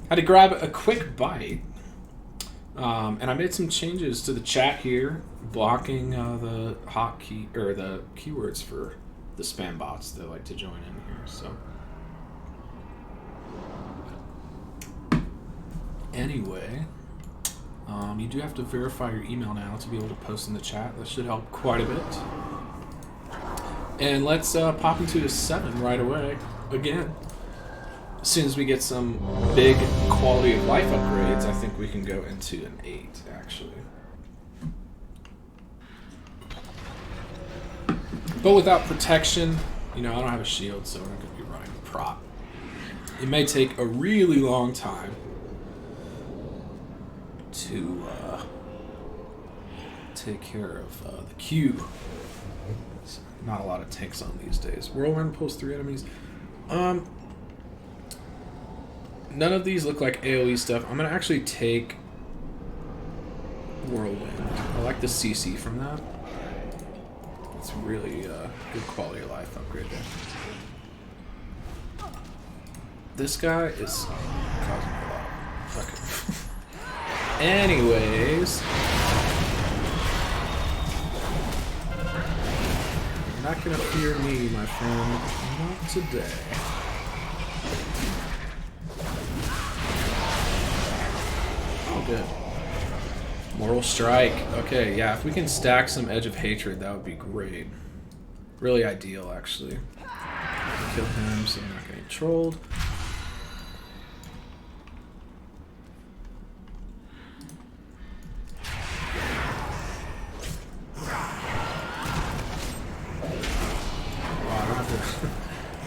Had to grab a quick bite. And I made some changes to the chat here, blocking the hotkey or the keywords for the spam bots that like to join in here. So anyway, you do have to verify your email now to be able to post in the chat. That should help quite a bit. And let's pop into a 7 right away again. As soon as we get some big quality of life upgrades, I think we can go into an 8, actually. But without protection, you know, I don't have a shield, so we're not going to be running a prop. It may take a really long time to take care of the Q. Not a lot of tanks on these days. Whirlwind pulls 3 enemies. None of these look like AoE stuff. I'm going to actually take Whirlwind. I like the CC from that. It's really good quality of life upgrade there. This guy is causing me a lot. Okay. Anyways. You're not going to fear me, my friend. Not today. Good. Moral Strike. Okay, yeah, if we can stack some Edge of Hatred, that would be great. Really ideal, actually. Kill him so we're not getting trolled.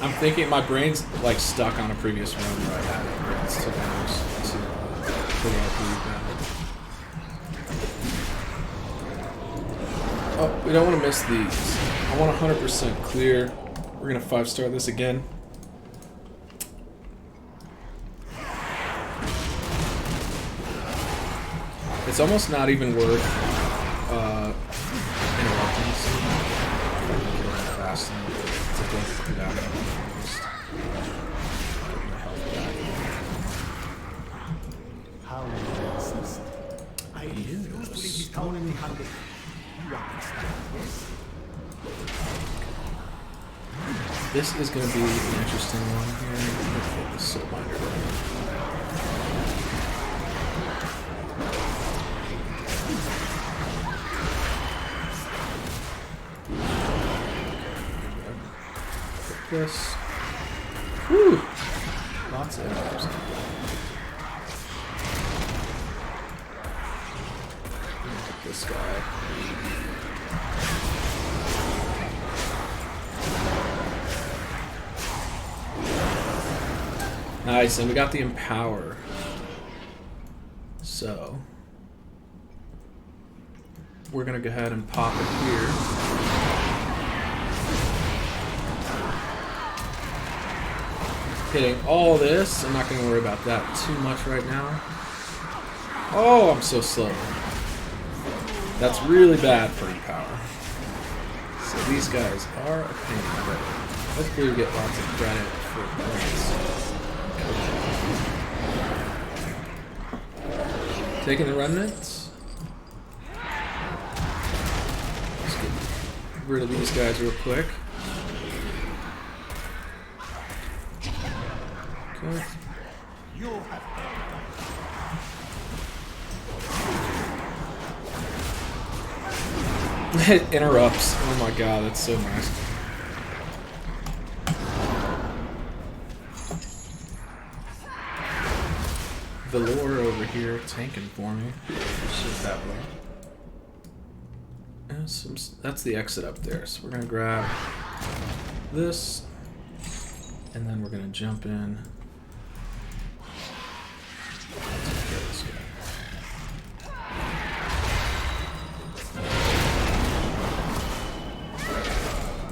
I'm thinking my brain's like stuck on a previous run where I had regrets to damage to oh, we don't want to miss these. I want 100% clear. We're going to 5-star this again. It's almost not even worth interrupting. Fast enough to go down. This is going to be an interesting one here. I'm going to put the soul binder down. Put this. Whew! Lots of arrows. This guy. Nice, and we got the Empower. So we're gonna go ahead and pop it here. Hitting all this. I'm not gonna worry about that too much right now. Oh, I'm so slow. That's really bad for Empower. So these guys are a pain, but hopefully we get lots of credit for points. Taking the remnants. Let's get rid of these guys real quick. Okay. It interrupts. Oh my god, that's so nice. Velour over here tanking for me. Just that way. And that's the exit up there. So we're gonna grab this, and then we're gonna jump in.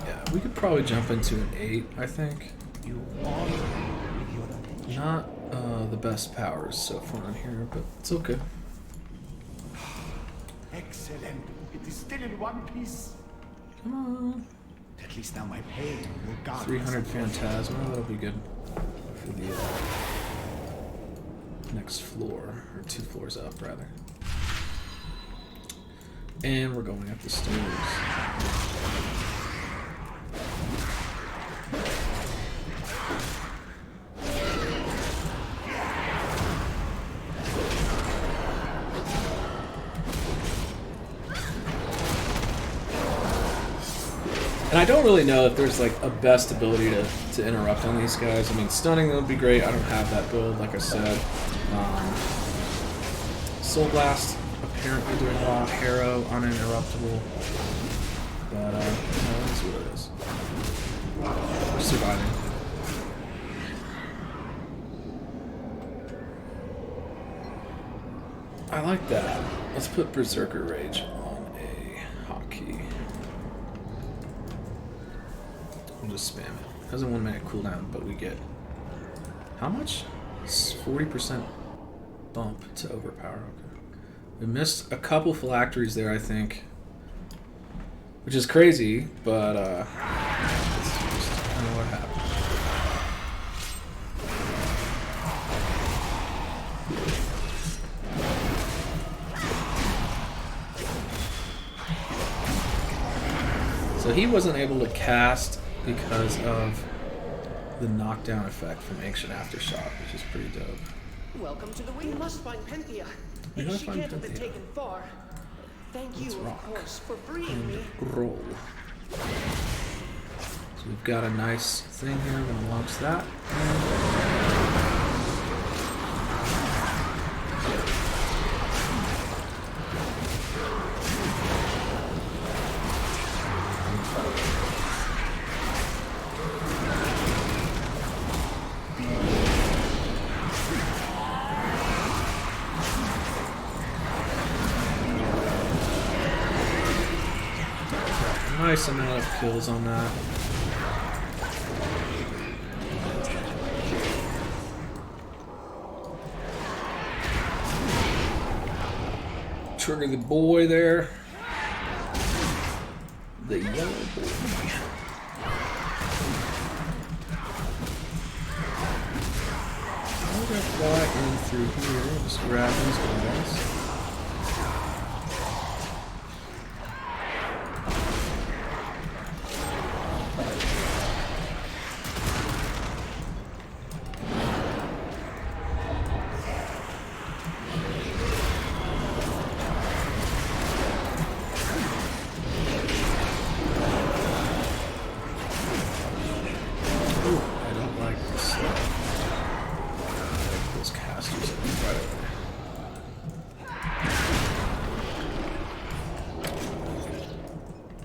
Yeah, we could probably jump into an 8, I think. Not the best powers so far in here, but it's okay. Excellent. It is still in one piece. Come on. At least now my pain will guard. 300 Phantasma, that'll be good for the next floor, or 2 floors up, rather. And we're going up the stairs. And I don't really know if there's like a best ability to interrupt on these guys. I mean, stunning them would be great. I don't have that build, like I said. Soul Blast apparently doing well. Harrow uninterruptible. But that's what it is. We're surviving. I like that. Let's put Berserker Rage on a hotkey. We'll just spam it. It has a 1 minute cooldown, but we get how much? 40% bump to overpower. Okay. We missed a couple phylacteries there, I think, which is crazy, but that's just kind of what happened. So he wasn't able to cast because of the knockdown effect from Ancient Aftershock, which is pretty dope. Welcome to the wing. We must find Penthea. We must She find can't have been Penthea. taken far. Thank Let's you, rock. of course, for freeing me. Roll. So we've got a nice thing here. I'm gonna launch that. Nice amount of kills on that. Trigger the boy there. The yellow boy. I'm gonna fly in through here. Just grab these guys.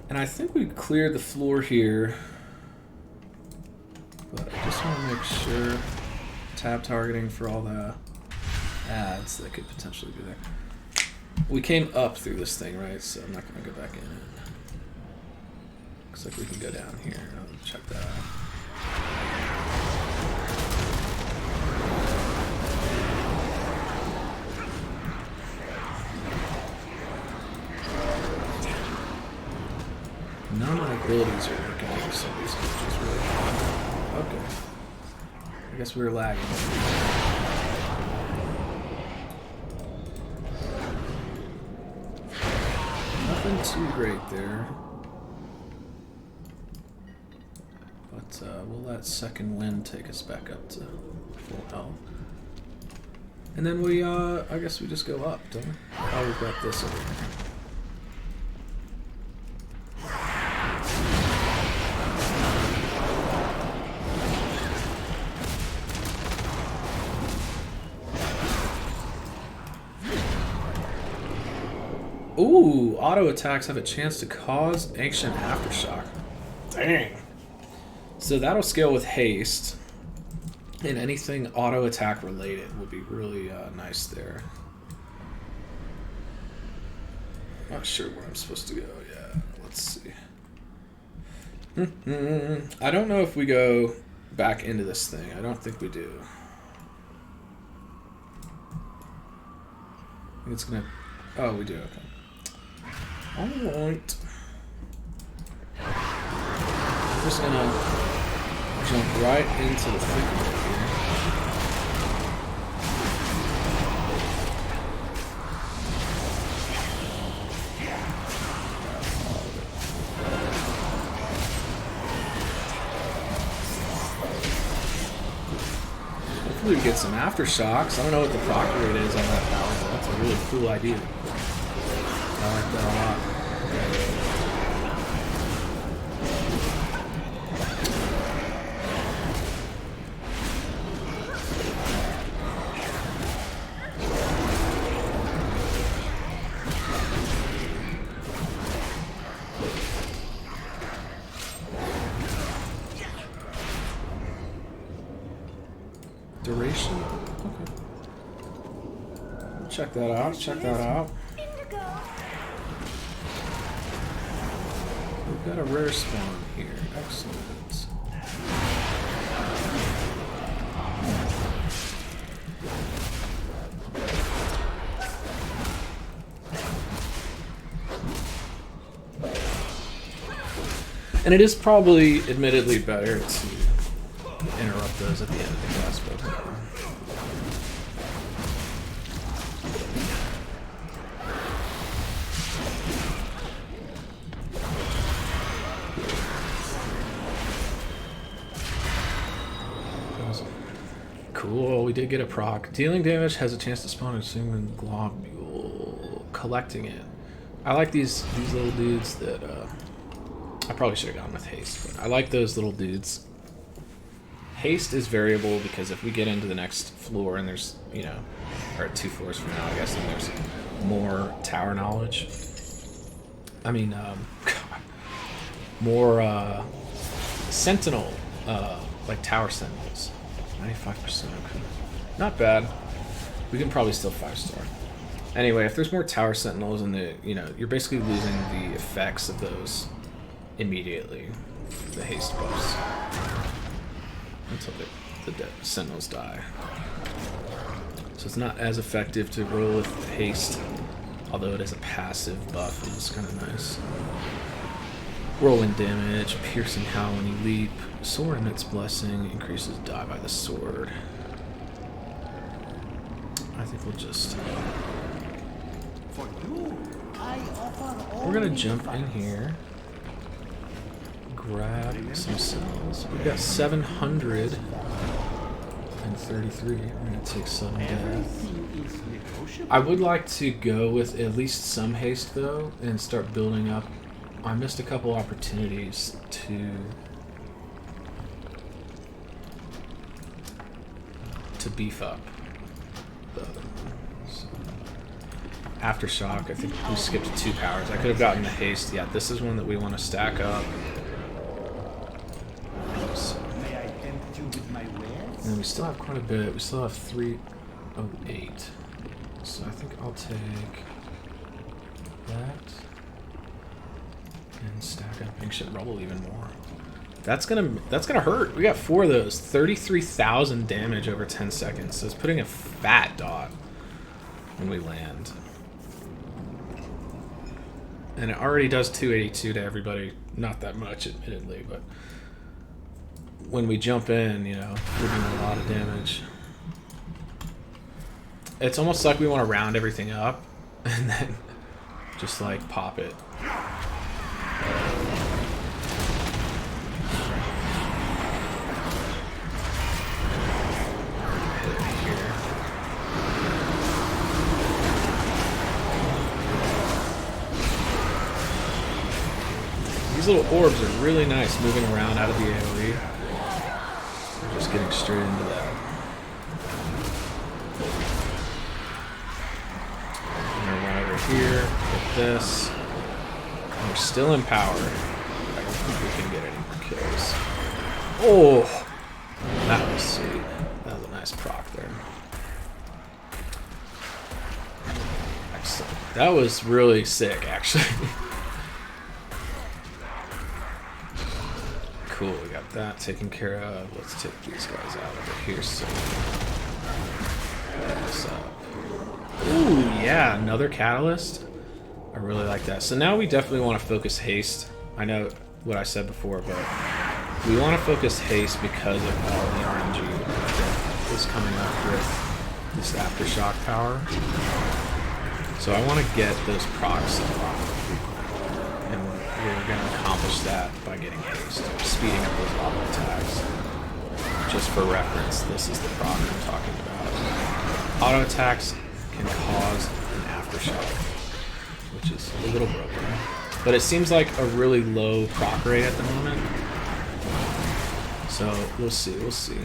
And I think we cleared the floor here, but I just want to make sure tab targeting for all the ads that could potentially be there. We came up through this thing, right? So I'm not going to go back in it. Looks like we can go down here. I'll check that out. None of my abilities are working for some reason, which is really odd. Okay. I guess we were lagging. Nothing too great there. But we'll let second wind take us back up to full health. And then we, I guess we just go up, don't we? Oh, we've got this over here. Ooh, auto attacks have a chance to cause Ancient Aftershock. Dang. So that'll scale with haste, and anything auto attack related will be really nice there. Not sure where I'm supposed to go. Yeah, let's see. I don't know if we go back into this thing. I don't think we do. I think it's gonna. Oh, we do. Okay. Alright. I'm just gonna jump right into the thick of it here. Hopefully we get some aftershocks. I don't know what the proc rate is on that power, but that's a really cool idea. I like that a lot. Duration? Okay. Check that out, check that out. We've got a rare spawn here. Excellent. And it is probably, admittedly, better to interrupt those at the end of the class, but cool, we did get a proc. Dealing damage has a chance to spawn a single globule. Collecting it. I like these little dudes that I probably should have gone with haste, but I like those little dudes. Haste is variable because if we get into the next floor and there's, you know, or 2 floors from now, I guess, then there's more tower knowledge. I mean, more sentinel, like tower sentinels. 95%, okay. Not bad. We can probably still 5-star. Anyway, if there's more tower sentinels and you're basically losing the effects of those immediately, the haste buffs, until the sentinels die. So it's not as effective to roll with haste, although it is a passive buff, and it's kind of nice. Rolling damage, piercing howl when you leap, sword emits blessing, increases die by the sword. I think we'll just... We're gonna jump in here, grab some cells. We've got 733. We're gonna take some death. I would like to go with at least some haste though, and start building up. I missed a couple opportunities to beef up the other one. So, Aftershock, I think we skipped 2 powers. I could have gotten the haste. Yeah, this is one that we want to stack up. So, and we still have quite a bit. We still have 308. So I think I'll take that and stack up Ancient Rubble even more. That's gonna hurt. We got 4 of those. 33,000 damage over 10 seconds. So it's putting a fat dot when we land. And it already does 282 to everybody. Not that much, admittedly, but when we jump in, you know, we're doing a lot of damage. It's almost like we want to round everything up and then just like pop it. These little orbs are really nice moving around out of the AoE. We're just getting straight into that. I'm gonna run over here, get this. And we're still in power. I don't think we can get any more kills. Oh! That was sweet. That was a nice proc there. Excellent. That was really sick, actually. Cool, we got that taken care of. Let's take these guys out over here. So, this up. Ooh, yeah, another catalyst. I really like that. So now we definitely want to focus haste. I know what I said before, but we want to focus haste because of all the RNG that is coming up with this aftershock power. So I want to get those procs off. And we're going to accomplish that by getting haste, speeding up those lava attacks. just for reference, this is the proc I'm talking about. Auto attacks can cause an aftershock, which is a little broken. But it seems like a really low proc rate at the moment. So we'll see, we'll see.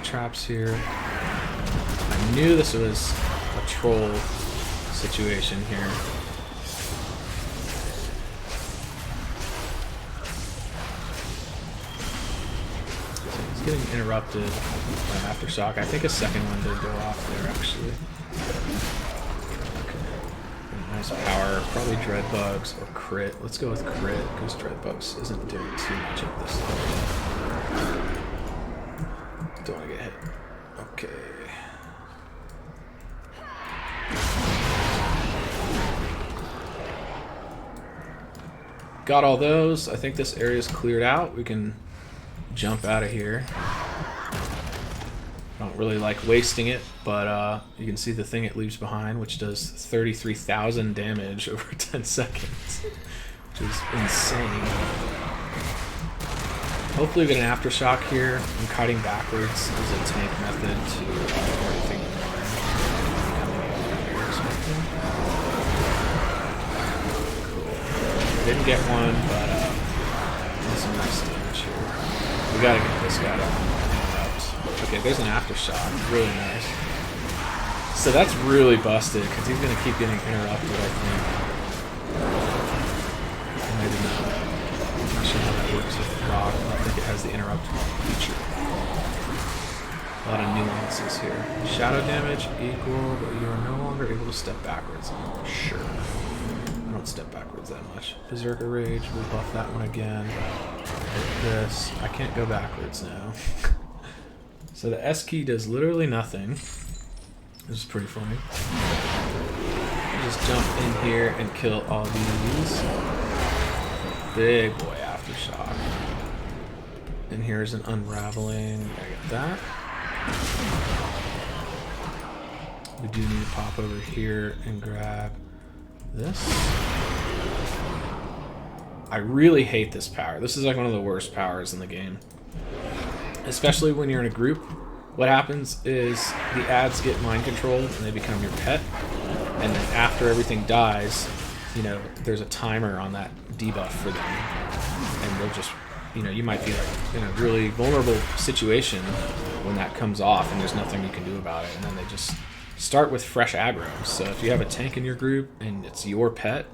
Traps here. I knew this was a troll situation here. He's getting interrupted by an aftershock. I think a second one did go off there, actually. Okay. Nice power. Probably dread bugs or crit. Let's go with crit because dread bugs isn't doing too much of this stuff. Don't want to get hit. Okay. Got all those. I think this area is cleared out. We can jump out of here. Don't really like wasting it, but you can see the thing it leaves behind, which does 33,000 damage over 10 seconds, which is insane. Hopefully we get an aftershock here. And kiting backwards is a tank method to everything in mind. Didn't get one, but some nice damage here. We gotta get this guy out. Okay, there's an aftershock. Really nice. So that's really busted because he's gonna keep getting interrupted, I think. Maybe not. I'm not sure how that works with Rock. I think it has the interrupt feature. A lot of nuances here. Shadow damage equal, but you are no longer able to step backwards. Sure. I don't step backwards that much. Berserker Rage, we'll buff that one again. Hit this. I can't go backwards now. So the S key does literally nothing. This is pretty funny. Just jump in here and kill all these. Big boy aftershock. And here's an unraveling. I get that. We do need to pop over here and grab this. I really hate this power. This is like one of the worst powers in the game. Especially when you're in a group. What happens is the ads get mind controlled and they become your pet. And then after everything dies, you know, there's a timer on that debuff for them. And they'll just, you know, you might be like in a really vulnerable situation when that comes off and there's nothing you can do about it. And then they just start with fresh aggro. So if you have a tank in your group and it's your pet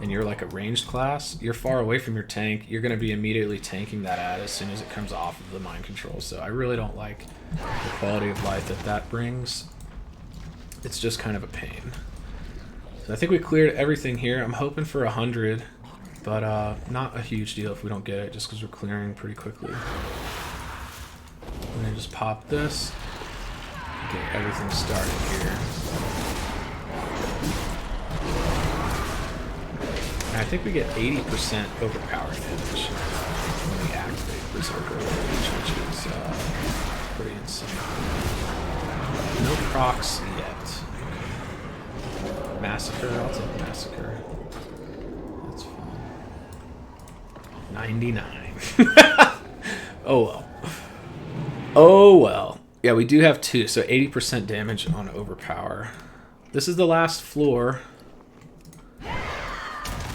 and you're like a ranged class, you're far away from your tank, you're going to be immediately tanking that ad as soon as it comes off of the mind control. So I really don't like the quality of life that that brings. It's just kind of a pain. So I think we cleared everything here. I'm hoping for 100, but not a huge deal if we don't get it, just because we're clearing pretty quickly. I'm going to just pop this. Get everything started here. And I think we get 80% overpowered damage when we activate Berserker Rage, which is pretty insane. No procs yet. Massacre, I'll take Massacre. That's fine. 99. Oh well. Oh well. Yeah, we do have 2, so 80% damage on overpower. This is the last floor.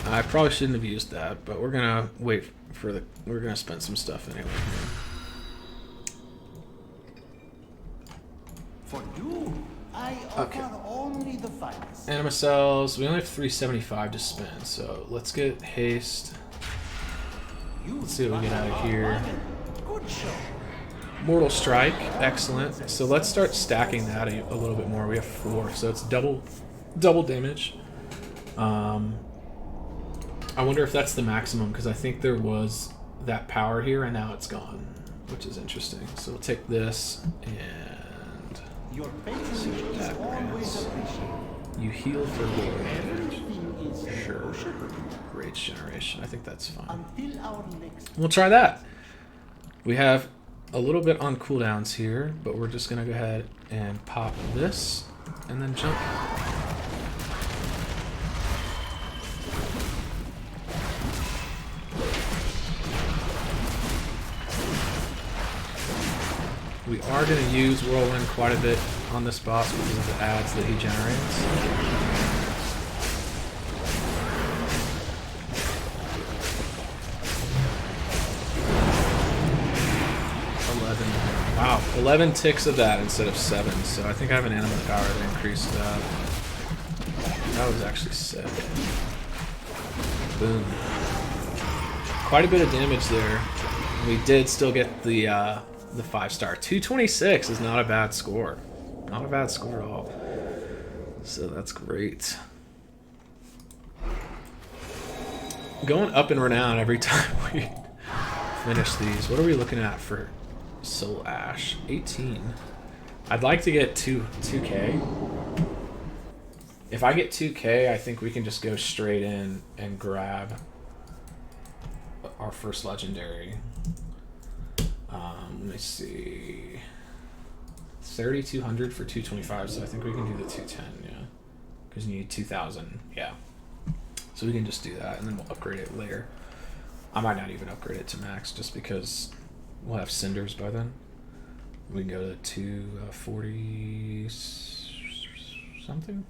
I probably shouldn't have used that, but we're gonna wait for the. We're gonna spend some stuff anyway. For you, I offer only the finest. Anima cells. We only have 375 to spend, so let's get haste. Let's see what we get out of here. Good show. Mortal Strike, excellent. So let's start stacking that a little bit more. We have 4, so it's double damage. I wonder if that's the maximum, because I think there was that power here and now it's gone, which is interesting. So we'll take this and Your see what that grants. You heal for lower damage. Sure. Rage generation. I think that's fine. Until our next. We'll try that. We have a little bit on cooldowns here, but we're just going to go ahead and pop this and then jump. We are going to use Whirlwind quite a bit on this boss because of the ads that he generates. Wow, 11 ticks of that instead of 7, so I think I have an animal power to increase that. That was actually sick. Boom. Quite a bit of damage there. We did still get the 5-star. 226 is not a bad score. Not a bad score at all. So that's great. Going up in renown every time we finish these. What are we looking at for Soul Ash? 18. I'd like to get 2K. If I get 2K, I think we can just go straight in and grab our first legendary. Let me see. 3,200 for 225, so I think we can do the 210, yeah. Because you need 2,000, yeah. So we can just do that, and then we'll upgrade it later. I might not even upgrade it to max, just because we'll have cinders by then. We can go to 240 something.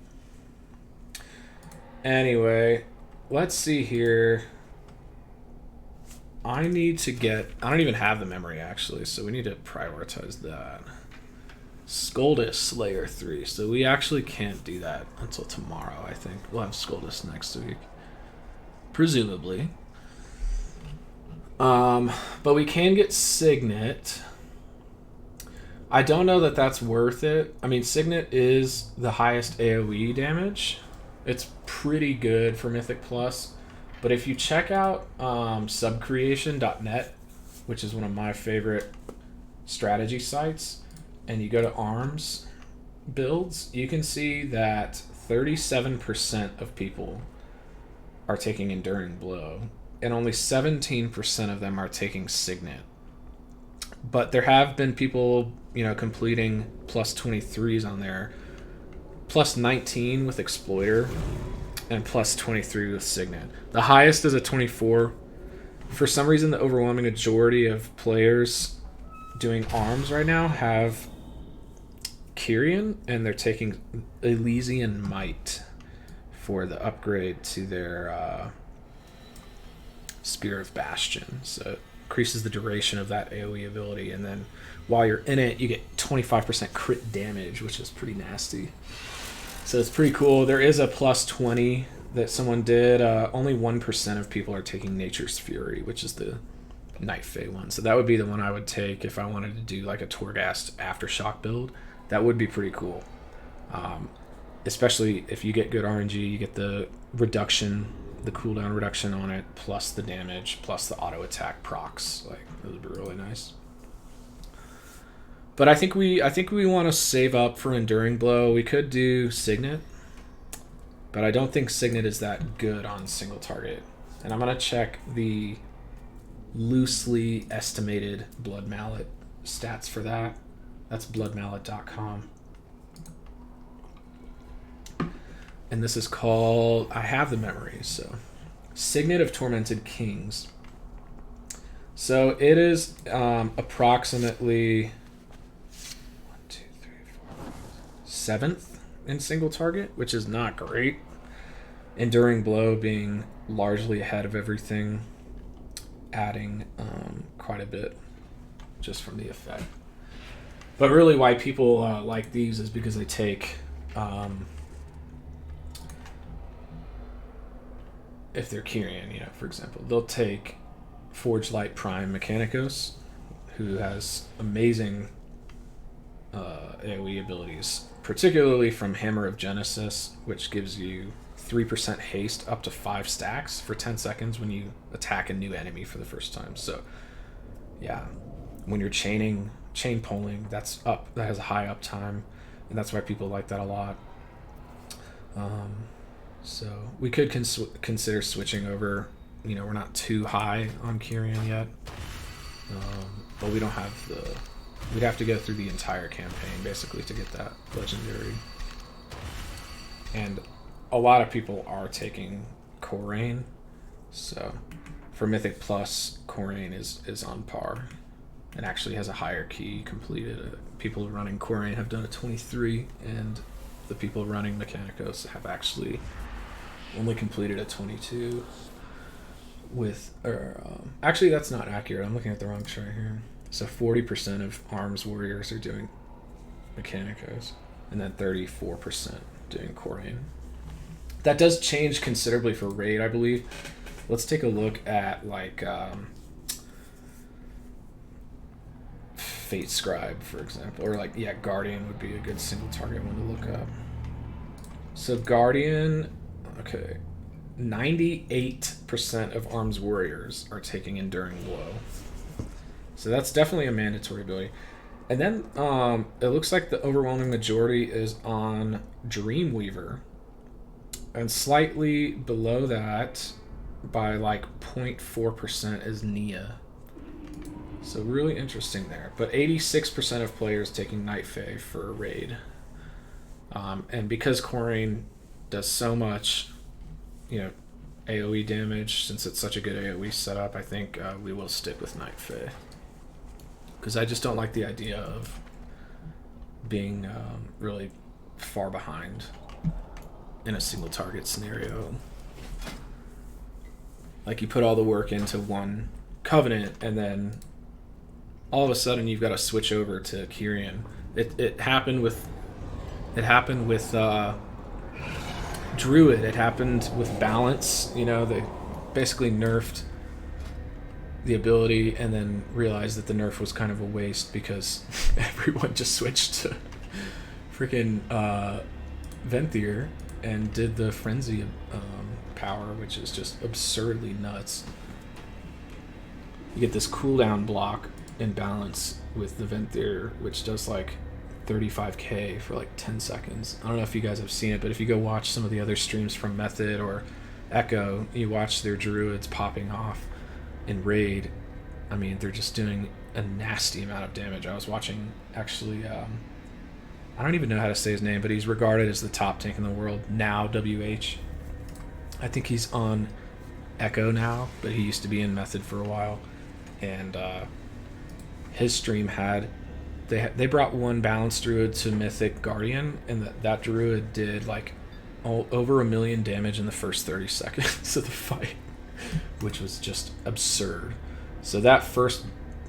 Anyway, let's see here. I need to get... I don't even have the memory, actually, so we need to prioritize that. Skuldus Layer 3. So we actually can't do that until tomorrow, I think. We'll have Skuldus next week. Presumably. But we can get Signet. I don't know that that's worth it. I mean, Signet is the highest AoE damage. It's pretty good for Mythic Plus. But if you check out subcreation.net, which is one of my favorite strategy sites, and you go to arms builds, you can see that 37% of people are taking Enduring Blow, and only 17% of them are taking Signet. But there have been people, you know, completing plus 23s on there, plus 19 with Exploiter, and plus 23 with Signet. The highest is a 24. For some reason, the overwhelming majority of players doing arms right now have Kyrian, and they're taking Elysian Might for the upgrade to their Spear of Bastion. So it increases the duration of that AoE ability, and then while you're in it, you get 25% crit damage, which is pretty nasty. So it's pretty cool. There is a plus 20 that someone did. Only 1% of people are taking Nature's Fury, which is the Night Fae one. So that would be the one I would take if I wanted to do like a Torghast Aftershock build. That would be pretty cool. Especially if you get good RNG, you get the reduction, the cooldown reduction on it, plus the damage, plus the auto attack procs. Like, it would be really nice. But I think we want to save up for Enduring Blow. We could do Signet, but I don't think Signet is that good on single target. And I'm gonna check the loosely estimated Blood Mallet stats for that. That's bloodmallet.com. And this is called, I have the memories, so Signet of Tormented Kings. So it is approximately 7th in single target, which is not great. Enduring Blow being largely ahead of everything, adding quite a bit just from the effect. But really why people like these is because they take, if they're Kyrian, you know, for example, they'll take Forge Light Prime Mechanicos, who has amazing AoE abilities, particularly from Hammer of Genesis, which gives you 3% haste up to 5 stacks for 10 seconds when you attack a new enemy for the first time. So yeah, when you're chain pulling, that has a high uptime, and that's why people like that a lot. So we could consider switching over. You know, we're not too high on Kyrian yet, but we don't have we'd have to go through the entire campaign basically to get that legendary. And a lot of people are taking Corraine, so for Mythic Plus, Corraine is on par, and actually has a higher key completed. People running Quarian have done a 23, and the people running Mechanicos have actually only completed a 22 with, actually that's not accurate. I'm looking at the wrong chart here. So 40% of Arms Warriors are doing Mechanicos, and then 34% doing Quarian. That does change considerably for Raid, I believe. Let's take a look at, like, Fate Scribe, for example. Or, like, yeah, Guardian would be a good single target one to look up. So Guardian, okay, 98% of Arms Warriors are taking Enduring Blow. So that's definitely a mandatory ability. And then it looks like the overwhelming majority is on Dreamweaver. And slightly below that, by like 0.4%, is Nia. So really interesting there. But 86% of players taking Night Fae for a raid. And because Quarian does so much, you know, AoE damage, since it's such a good AoE setup, I think we will stick with Night Fae. Because I just don't like the idea of being really far behind in a single target scenario. Like, you put all the work into one Covenant, and then all of a sudden you've got to switch over to Kyrian. It happened with Druid. It happened with Balance. You know, they basically nerfed the ability and then realized that the nerf was kind of a waste because everyone just switched to freaking Venthyr and did the Frenzy power, which is just absurdly nuts. You get this cooldown block in Balance with the Venthyr, which does like 35k for like 10 seconds. I don't know if you guys have seen it, but if you go watch some of the other streams from Method or Echo, you watch their Druids popping off in Raid. I mean, they're just doing a nasty amount of damage. I was watching, actually, I don't even know how to say his name, but he's regarded as the top tank in the world now, WH. I think he's on Echo now, but he used to be in Method for a while. And his stream had, they brought one Balanced Druid to Mythic Guardian, and that Druid did like over 1 million damage in the first 30 seconds of the fight, which was just absurd. So that first,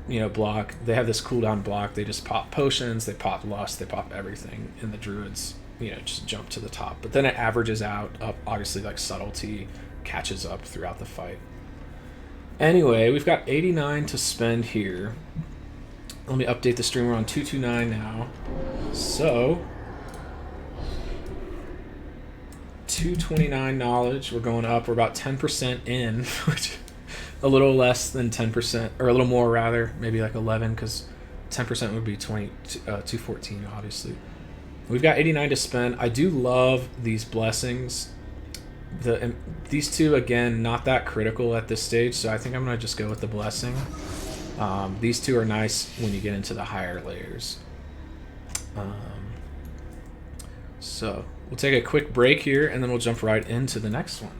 you know, block, they have this cooldown block. They just pop potions, they pop lust, they pop everything, and the Druids, you know, just jump to the top. But then it averages out up. Obviously, like, subtlety catches up throughout the fight. Anyway, we've got 89 to spend here. Let me update the stream. We're on 229 now. So 229 knowledge. We're going up. We're about 10% in, which a little less than 10%, or a little more rather, maybe like 11, because 10% would be 214, obviously. We've got 89 to spend. I do love these blessings. These two, again, not that critical at this stage, so I think I'm going to just go with the blessing. These two are nice when you get into the higher layers. So we'll take a quick break here, and then we'll jump right into the next one.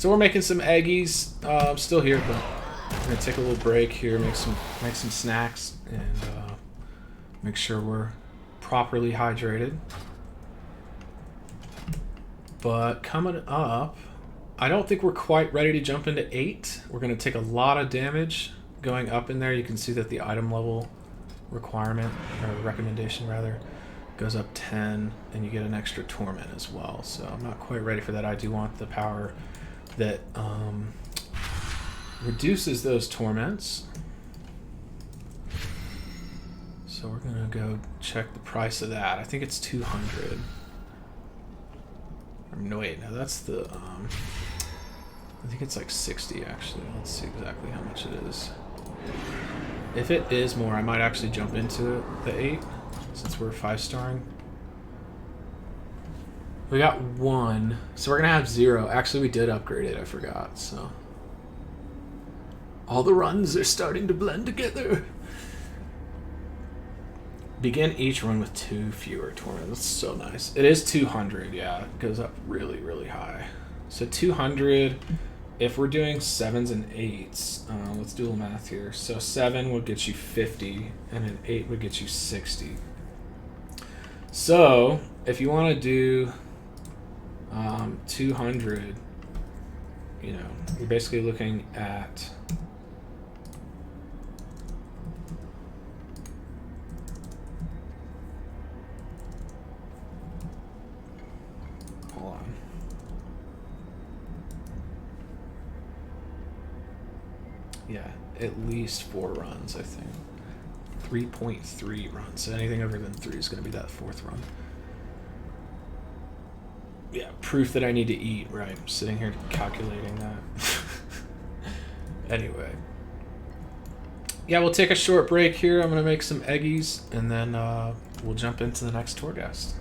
So we're making some eggies. I'm still here, but we're gonna take a little break here, make some snacks, and make sure we're properly hydrated. But coming up, I don't think we're quite ready to jump into 8. We're gonna take a lot of damage going up in there. You can see that the item level requirement, or recommendation rather, goes up 10, and you get an extra torment as well. So I'm not quite ready for that. I do want the power that reduces those torments. So we're gonna go check the price of that. I think it's 200. No, wait, no, that's the I think it's like 60 actually. Let's see exactly how much it is. If it is more, I might actually jump into the 8 since we're 5-starring. We got 1, so we're gonna have 0. Actually, we did upgrade it, I forgot, so. All the runs are starting to blend together. Begin each run with 2 fewer torment. That's so nice. It is 200, yeah. It goes up really, really high. So 200, if we're doing 7s and 8s, let's do a little math here. So 7 would get you 50, and an 8 would get you 60. So if you want to do 200, you know, you're basically looking at yeah, at least 4 runs, I think. 3.3 runs. So anything over than 3 is going to be that 4th run. Yeah, proof that I need to eat, right? I'm sitting here calculating that. Anyway. Yeah, we'll take a short break here. I'm going to make some eggies, and then we'll jump into the next Torghast.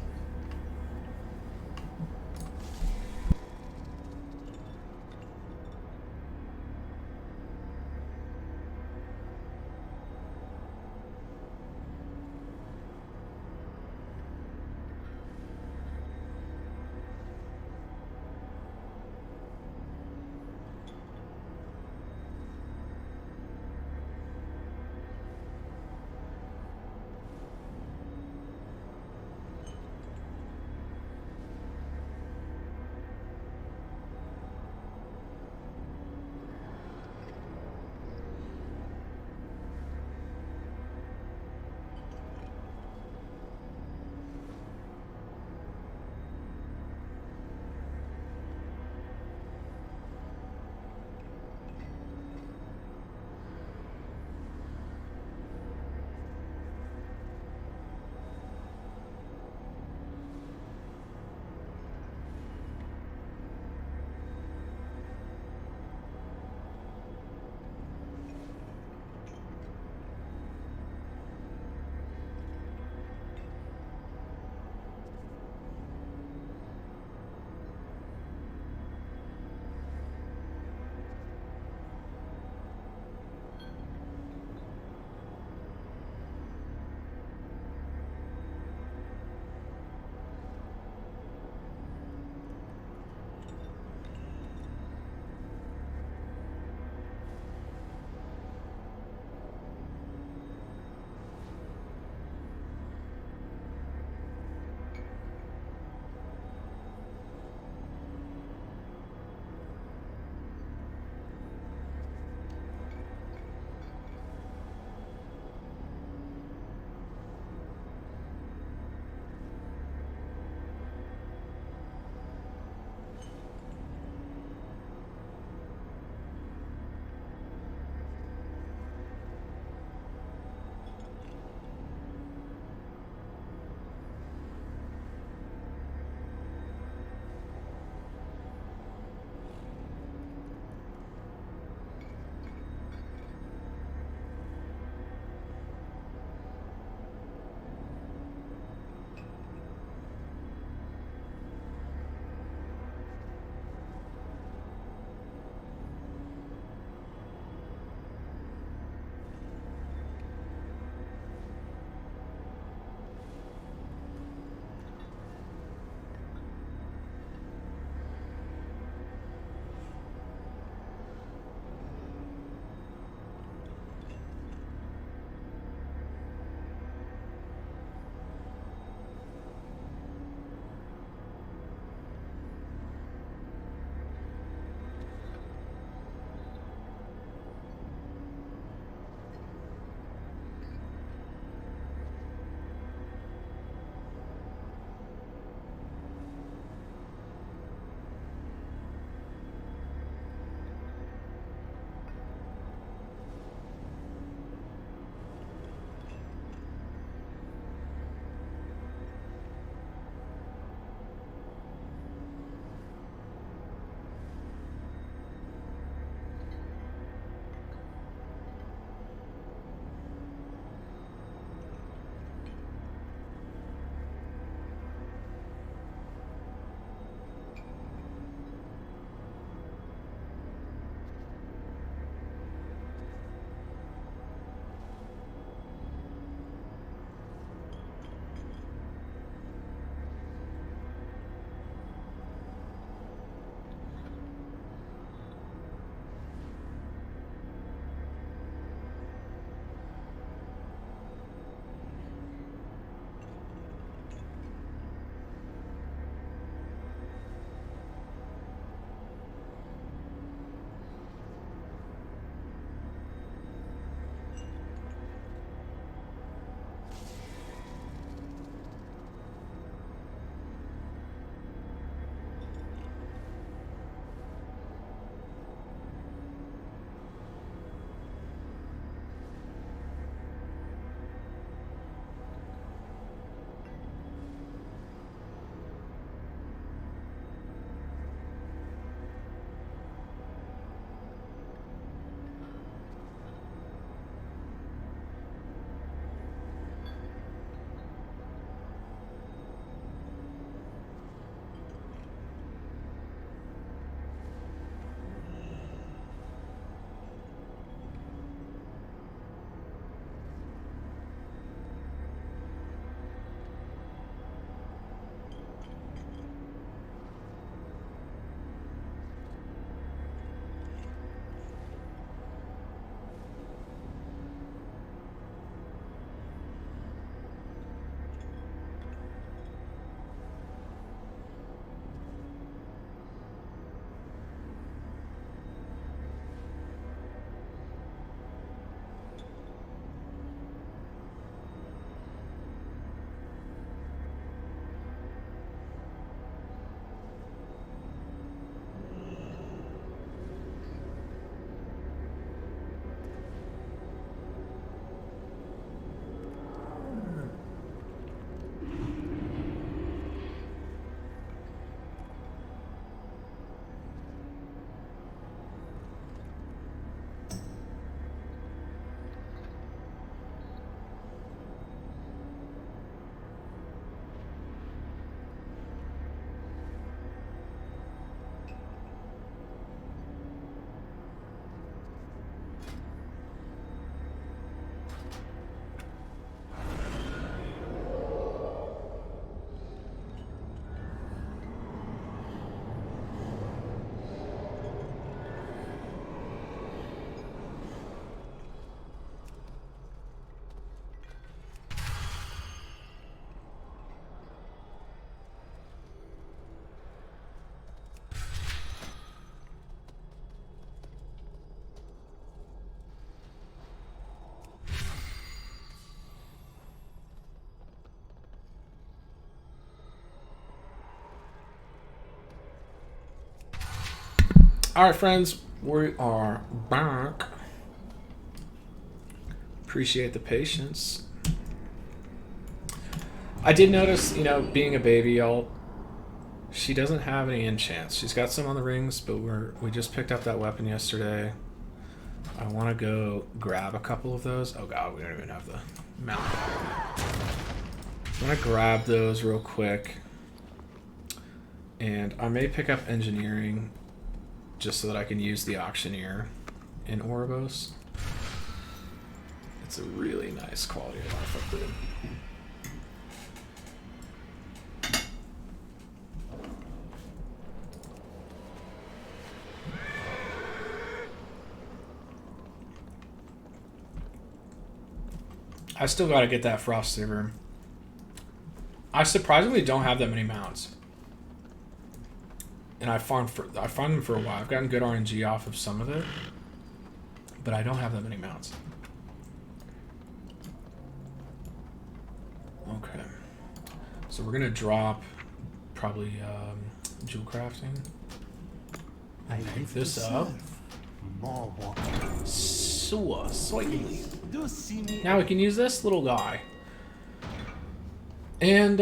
Alright, friends, we are back. Appreciate the patience. I did notice, you know, being a baby, y'all, she doesn't have any enchants. She's got some on the rings, but we just picked up that weapon yesterday. I want to go grab a couple of those. Oh god, we don't even have the mount. I'm going to grab those real quick. And I may pick up engineering just so that I can use the auctioneer in Oribos. It's a really nice quality of life upgrade. I still gotta get that Frost Saber. I surprisingly don't have that many mounts. And I farmed them for a while. I've gotten good RNG off of some of it. But I don't have that many mounts. Okay. So we're gonna drop probably jewel crafting. I pick this up. Slightly. Now we can use this little guy. And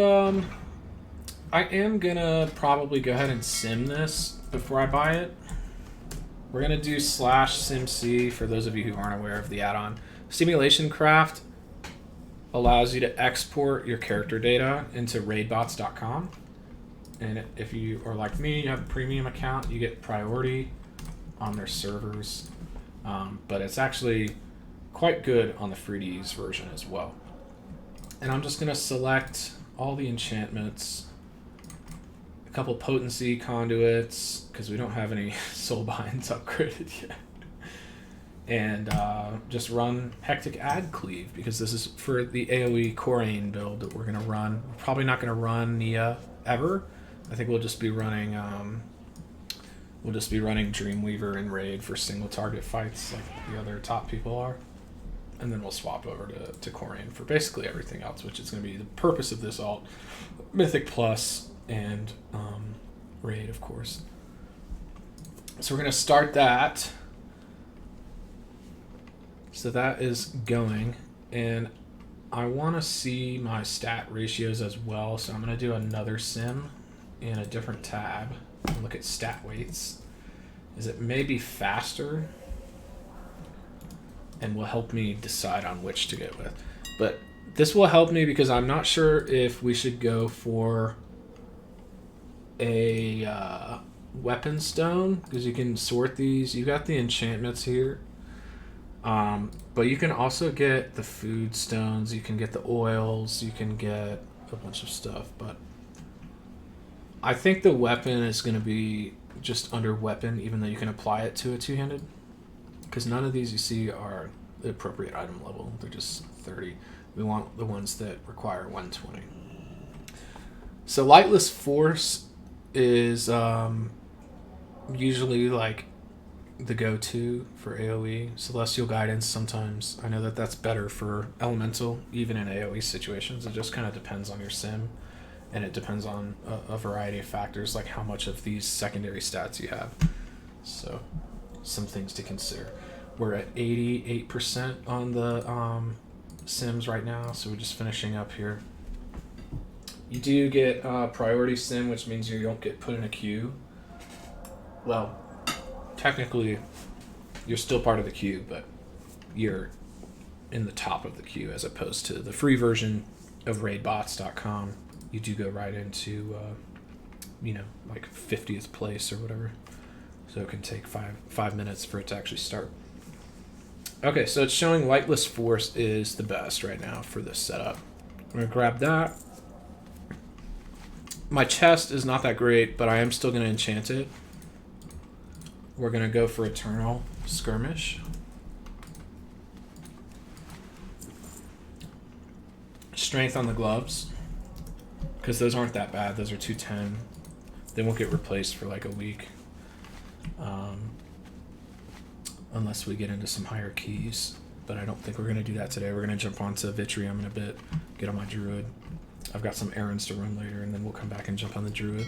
I am gonna probably go ahead and sim this before I buy it. We're gonna do /simc for those of you who aren't aware of the add-on. Simulation Craft allows you to export your character data into raidbots.com. And if you are like me, you have a premium account, you get priority on their servers. But it's actually quite good on the free to use version as well. And I'm just gonna select all the enchantments, a couple potency conduits, because we don't have any soul binds upgraded yet. And just run Hectic Ad Cleave, because this is for the AoE Corane build that we're gonna run. We're probably not gonna run Nia ever. I think we'll just be running Dreamweaver and Raid for single target fights like the other top people are. And then we'll swap over to Corane for basically everything else, which is going to be the purpose of this alt. Mythic Plus and Raid, of course. So we're going to start that. So that is going. And I want to see my stat ratios as well. So I'm going to do another sim in a different tab and look at stat weights. Is it may be faster and will help me decide on which to go with. But this will help me because I'm not sure if we should go for a weapon stone, because you can sort these. You got the enchantments here. But you can also get the food stones, you can get the oils, you can get a bunch of stuff. But I think the weapon is going to be just under weapon, even though you can apply it to a two-handed. Because none of these you see are the appropriate item level. They're just 30. We want the ones that require 120. So Lightless Force is usually like the go-to for AoE. Celestial Guidance sometimes. I know that that's better for Elemental, even in AoE situations. It just kind of depends on your sim. And it depends on a variety of factors, like how much of these secondary stats you have. So some things to consider. We're at 88% on the sims right now, so we're just finishing up here. You do get priority sim, which means you don't get put in a queue. Well, technically, you're still part of the queue, but you're in the top of the queue as opposed to the free version of raidbots.com. You do go right into, like 50th place or whatever. So it can take five minutes for it to actually start. Okay, so it's showing Lightless Force is the best right now for this setup. I'm going to grab that. My chest is not that great, but I am still going to enchant it. We're going to go for Eternal Skirmish. Strength on the gloves, because those aren't that bad. Those are 210. They won't get replaced for like a week. Unless we get into some higher keys. But I don't think we're going to do that today. We're going to jump onto Vitrium in a bit, get on my Druid. I've got some errands to run later, and then we'll come back and jump on the Druid.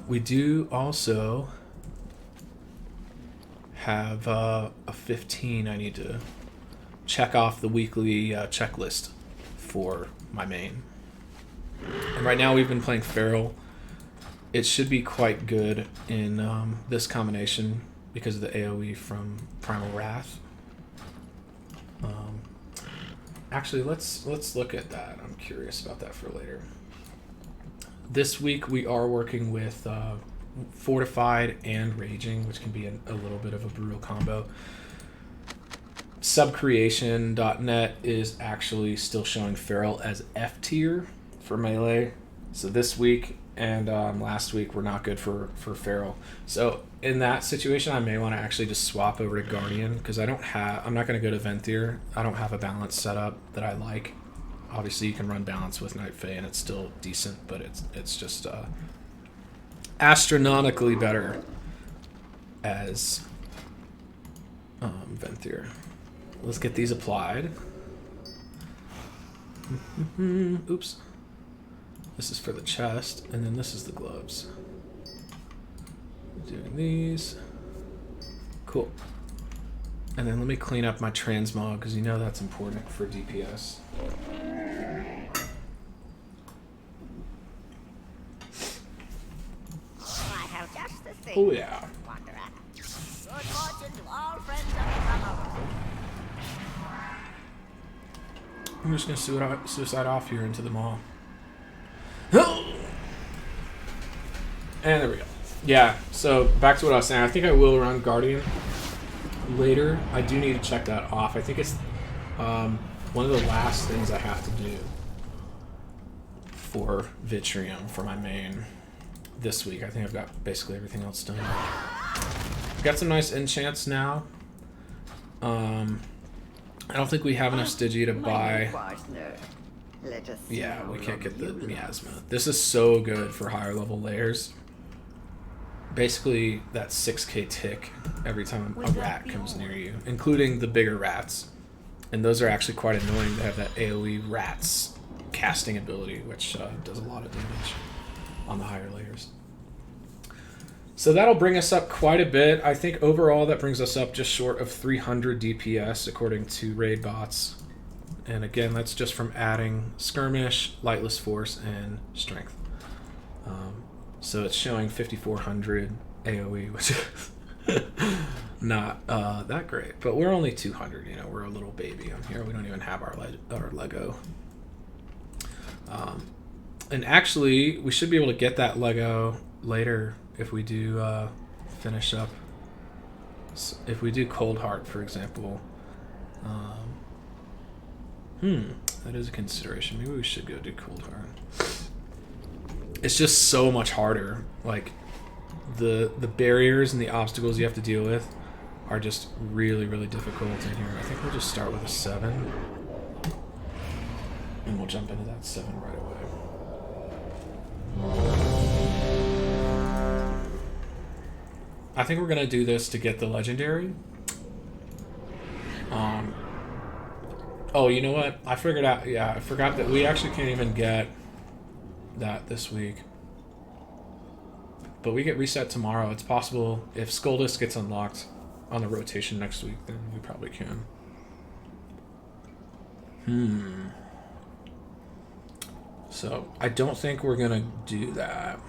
We do also have a 15 I need to check off the weekly checklist for my main. And right now we've been playing Feral. It should be quite good in this combination because of the AoE from Primal Wrath. Actually, let's look at that. I'm curious about that for later. This week we are working with Fortified and Raging, which can be a little bit of a brutal combo. Subcreation.net is actually still showing Feral as F tier for melee. So this week and last week were not good for Feral. So in that situation, I may want to actually just swap over to Guardian because I'm not going to go to Venthyr. I don't have a balance setup that I like. Obviously, you can run balance with Night Fae and it's still decent, but it's just astronomically better as Venthyr. Let's get these applied. Oops. This is for the chest, and then this is the gloves. Doing these. Cool. And then let me clean up my transmog, because you know that's important for DPS. I have just the thing. Oh yeah. Wanderer. Good fortune to all friends of the summer. I'm just gonna suicide off here into the mall. And there we go. Yeah, so back to what I was saying. I think I will run Guardian later. I do need to check that off. I think it's one of the last things I have to do for Vitrium for my main this week. I think I've got basically everything else done. I've got some nice enchants now. I don't think we have enough Stigi to buy. Yeah, we can't get the miasma. This is so good for higher level layers. Basically, that's 6k tick every time a rat comes near you, including the bigger rats. And those are actually quite annoying to have that AoE rats casting ability, which does a lot of damage on the higher layers. So that'll bring us up quite a bit. I think overall that brings us up just short of 300 DPS according to raid bots. And again, that's just from adding Skirmish, Lightless Force, and Strength. So it's showing 5,400 AoE, which is not that great. But we're only 200, you know, we're a little baby on here. We don't even have our Lego. And actually, we should be able to get that Lego later if we do finish up. If we do Cold Heart, for example. That is a consideration. Maybe we should go do Cold Heart. It's just so much harder. Like, the barriers and the obstacles you have to deal with are just really, really difficult in here. I think we'll just start with a 7. And we'll jump into that 7 right away. I think we're going to do this to get the legendary. Oh, you know what? I figured out. Yeah, I forgot that we actually can't even get that this week. But we get reset tomorrow. It's possible if Skuldus gets unlocked on the rotation next week, then we probably can. So I don't think we're gonna do that.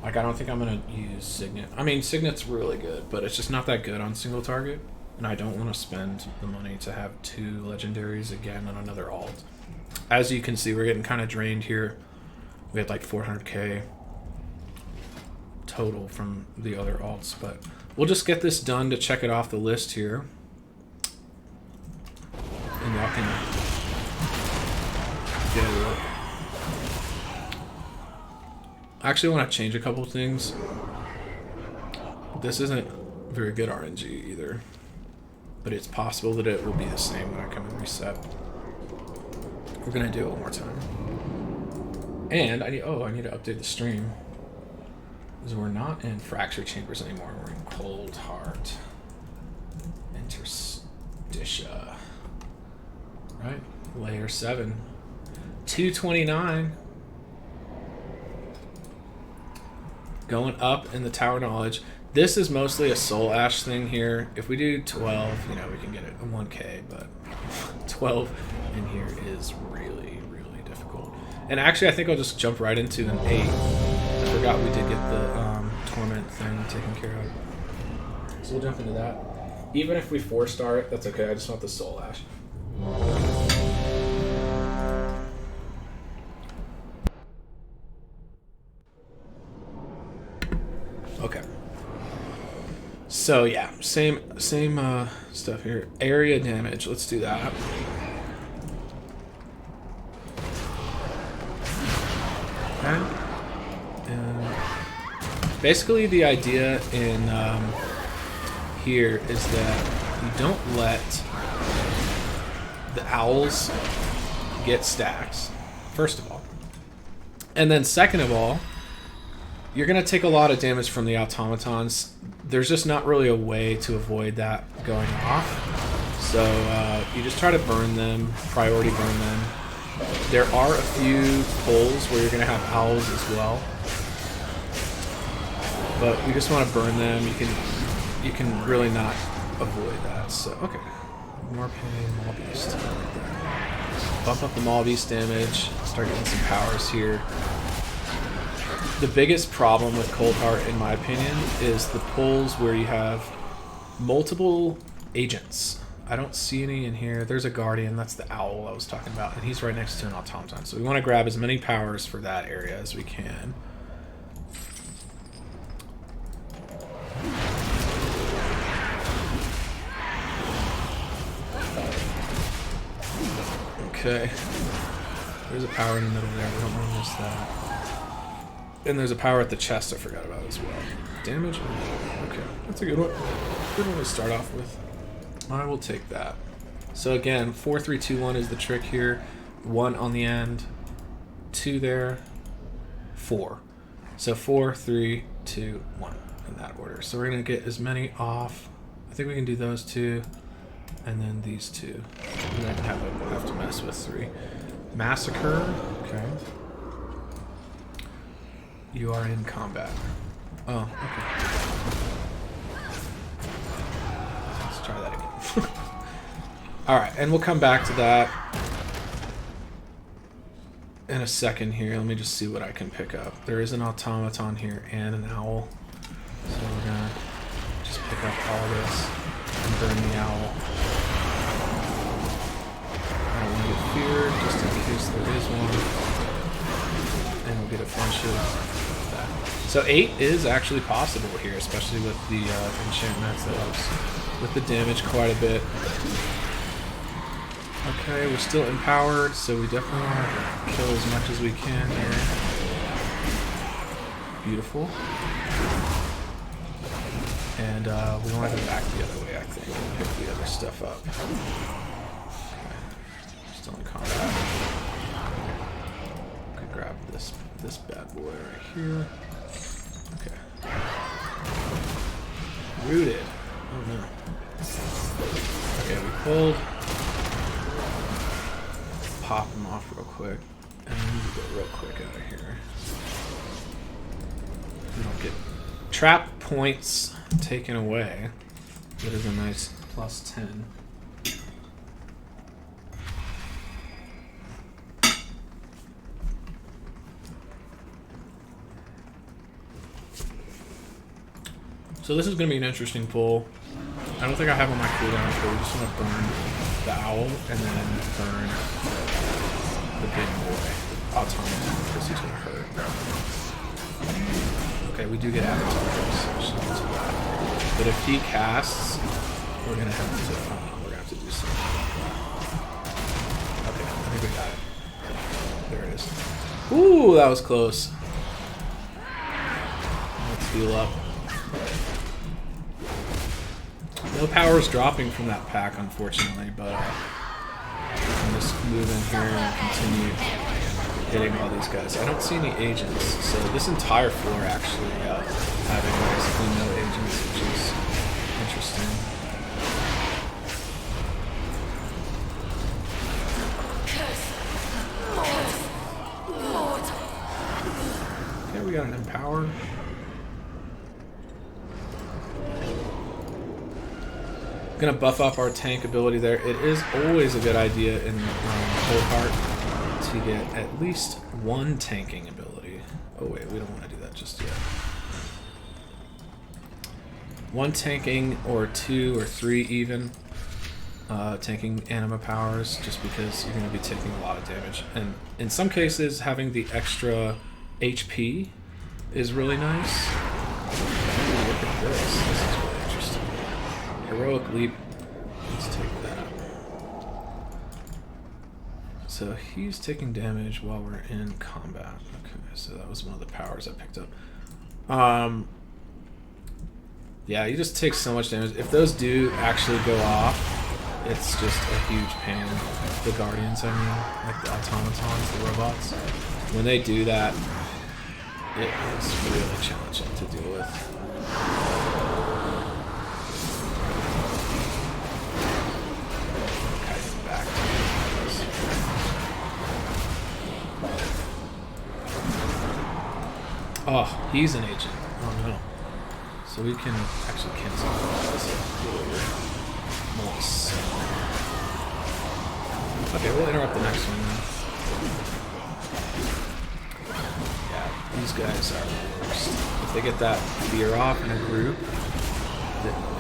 Like, I don't think I'm gonna use Signet. I mean, Signet's really good, but it's just not that good on single target. And I don't want to spend the money to have 2 legendaries again on another alt. As you can see, we're getting kind of drained here. We had like 400k total from the other alts, but we'll just get this done to check it off the list here. And y'all can get a look. I actually want to change a couple things. This isn't very good RNG either. But it's possible that it will be the same when I come and reset. We're gonna do it one more time. And I need to update the stream. Because we're not in Fracture Chambers anymore, we're in Cold Heart. Interstitia. Right? Layer 7. 229. Going up in the Tower Knowledge. This is mostly a Soul Ash thing here. If we do 12, you know, we can get it a 1k, but 12 in here is really, really difficult. And actually, I think I'll just jump right into an 8. I forgot we did get the Torment thing taken care of. So we'll jump into that. Even if we 4-star it, that's okay. I just want the Soul Ash. Okay. So yeah, same stuff here. Area damage. Let's do that. Okay. And basically, the idea in here is that you don't let the owls get stacks, first of all. And then second of all, you're going to take a lot of damage from the automatons. There's just not really a way to avoid that going off. So you just try to burn them, priority burn them. There are a few pulls where you're going to have owls as well. But we just want to burn them. You can really not avoid that. So, okay. More pain, Maul Beast. Bump up the Maul Beast damage. Start getting some powers here. The biggest problem with Cold Heart, in my opinion, is the pulls where you have multiple agents. I don't see any in here. There's a Guardian. That's the owl I was talking about. And he's right next to an automaton. So we want to grab as many powers for that area as we can. Okay. There's a power in the middle there. We don't want to miss that. And there's a power at the chest I forgot about as well. Damage? Okay. That's a good one. Good one to start off with. I will take that. So again, 4, 3, 2, 1 is the trick here. 1 on the end. 2 there. 4. So 4, 3, 2, 1 in that order. So we're going to get as many off. I think we can do those 2. And then these 2. And then have to mess with 3. Massacre. Okay. You are in combat. Oh, okay. Let's try that again. Alright, and we'll come back to that in a second here. Let me just see what I can pick up. There is an automaton here and an owl. So we're gonna just pick up all this and burn the owl. I don't want to get feared, just in case there is one. And we'll get a bunch of that. So 8 is actually possible here, especially with the enchantments. That helps with the damage quite a bit. Okay, we're still empowered, so we definitely want to kill as much as we can here. Beautiful. And we want to go back the other way, I think, and pick the other stuff up. Okay. Still in combat. Okay, grab this bad boy right here. Okay. Rooted. Oh no. Okay, we pulled. Pop him off real quick. And we need to go real quick out of here. We don't get trap points taken away. That is a nice plus 10. So this is going to be an interesting pull. I don't think I have on my cooldown, so we just want to burn the owl and then burn the big boy, automaton, because he's going to hurt. Okay, we do get avatars, so not too bad. But if he casts, we're going to have to do something. Okay, I think we got it. There it is. Ooh, that was close. Let's heal up. No power's dropping from that pack, unfortunately, but we can just move in here and continue hitting all these guys. I don't see any agents, so this entire floor actually having basically no agents, which is interesting. Okay, we got an empower. Gonna buff up our tank ability there. It is always a good idea in Cold Heart to get at least one tanking ability. Oh wait, we don't want to do that just yet. One tanking, or 2 or 3 even. Tanking anima powers, just because you're going to be taking a lot of damage. And in some cases, having the extra HP is really nice. Ooh, look at this. This is really interesting. Heroic Leap. Let's take that. So he's taking damage while we're in combat. Okay, so that was one of the powers I picked up. Yeah, you just take so much damage. If those do actually go off, it's just a huge pain. The Guardians, I mean, like the automatons, the robots. When they do that, it is really challenging to deal with. Okay, back to this. Oh, he's an agent. Oh no. So we can actually cancel this. Nice. Okay, we'll interrupt the next one then. Yeah, these guys are the worst. If they get that fear off in a group,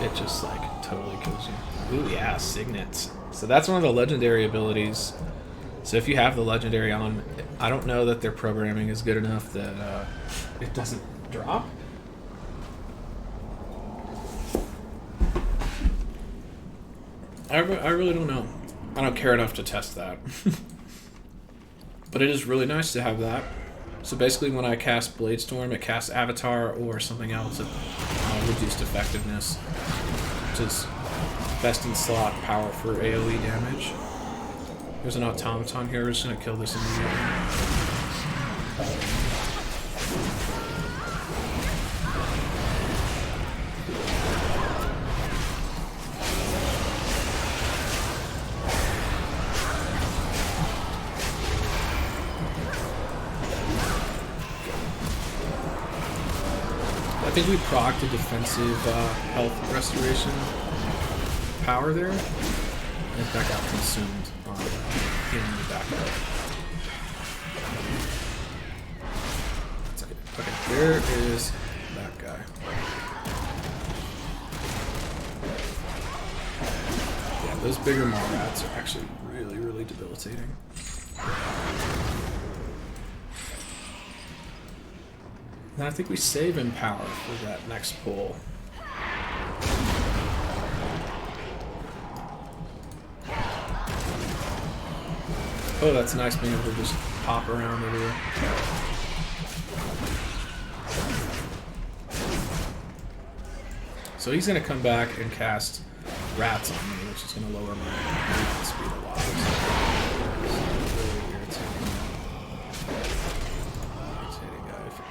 it just like totally kills you. Ooh, yeah, signets. So that's one of the legendary abilities. So if you have the legendary on, I don't know that their programming is good enough that it doesn't drop. I really don't know. I don't care enough to test that. But it is really nice to have that. So basically when I cast Bladestorm, it casts Avatar or something else at reduced effectiveness, which is best in slot power for AoE damage. There's an automaton here. We're just going to kill this immediately. I think we procced a defensive health restoration power there. I think that got consumed on healing the back up. That's good. Okay, there is that guy. Yeah, those bigger Marrats are actually really, really debilitating. And I think we save in power for that next pull. Oh, that's nice being able to just pop around everywhere. So he's going to come back and cast Rats on me, which is going to lower my movement speed a lot.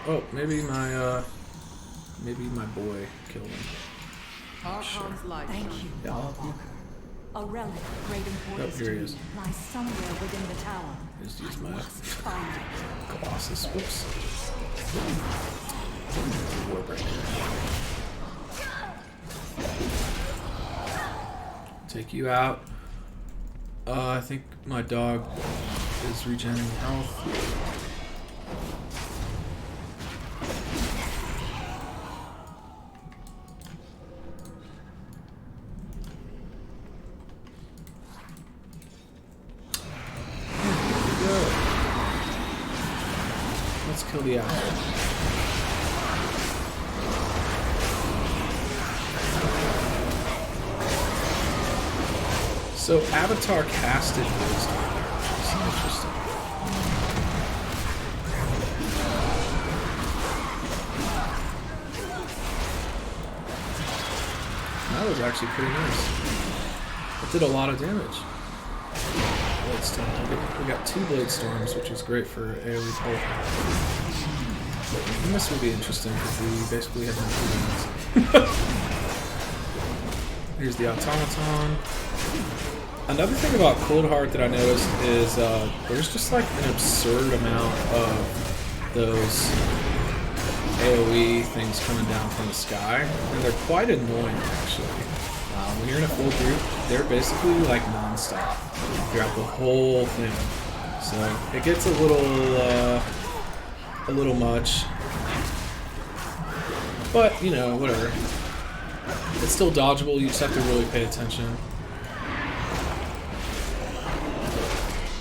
Oh, maybe my boy killed him. Archon's life. Thank you. Yeah, I'll help you. A relic of great importance here he to is. me lies somewhere within the tower. Just use my Must find it. Colossus. Whoops. Warbreaker. Take you out. I think my dog is regenerating health. Let's kill the owl. So Avatar casted wisdom there, which is interesting. That was actually pretty nice. It did a lot of damage. Bladestorm. We got 2 Bladestorms, which is great for AoE pull. And this will be interesting because we basically have no demons. Here's the automaton. Another thing about Cold Heart that I noticed is there's just like an absurd amount of those AoE things coming down from the sky, and they're quite annoying actually. When you're in a full group, they're basically like non-stop throughout the whole thing. So it gets a little much. But, you know, whatever. It's still dodgeable, you just have to really pay attention.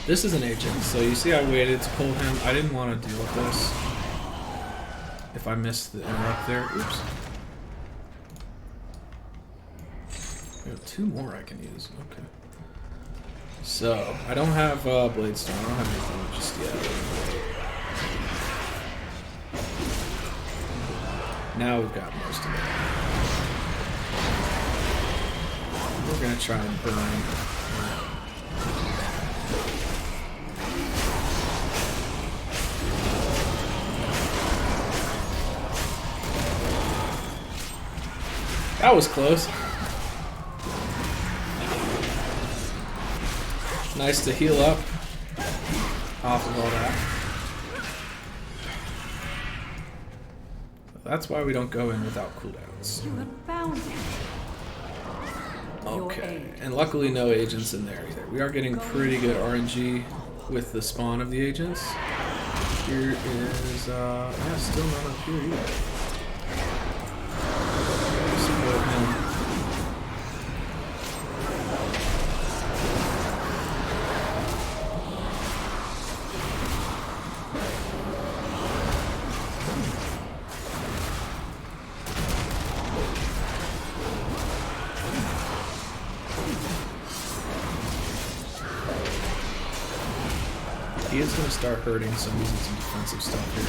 This is an agent, so you see I waited to pull him. I didn't want to deal with this. If I missed the interrupt there, oops. I have 2 more I can use, okay. So, I don't have Blade Stone, I don't have anything just yet. Now we've got most of it. We're gonna try and burn. That was close. Nice to heal up off of all that. That's why we don't go in without cooldowns. You have found it. Okay, and luckily no agents in there either. We are getting pretty good RNG with the spawn of the agents. Here is, yeah, still not up here either. Support him. He is going to start hurting, so I'm using some defensive stuff here.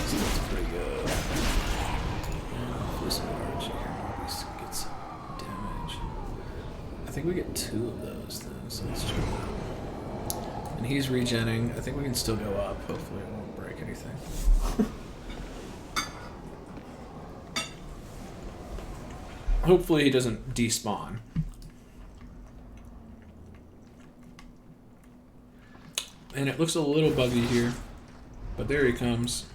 So that's pretty good. This large here always gets damage. I think we get 2 of those then, so let's check it out. And he's regenning. I think we can still go up. Hopefully it won't break anything. Hopefully he doesn't despawn. And it looks a little buggy here, but there he comes.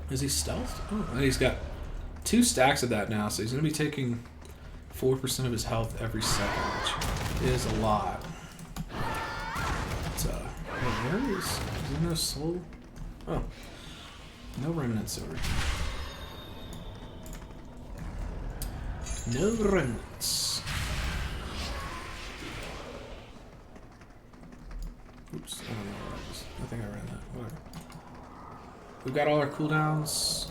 Is he stealthed? Oh, and he's got 2 stacks of that now, so he's going to be taking 4% of his health every second, which is a lot. But, where is there no soul? Oh, no remnants over here. No remnants. Oops, I don't know where I was. I think I ran that. Whatever. We've got all our cooldowns.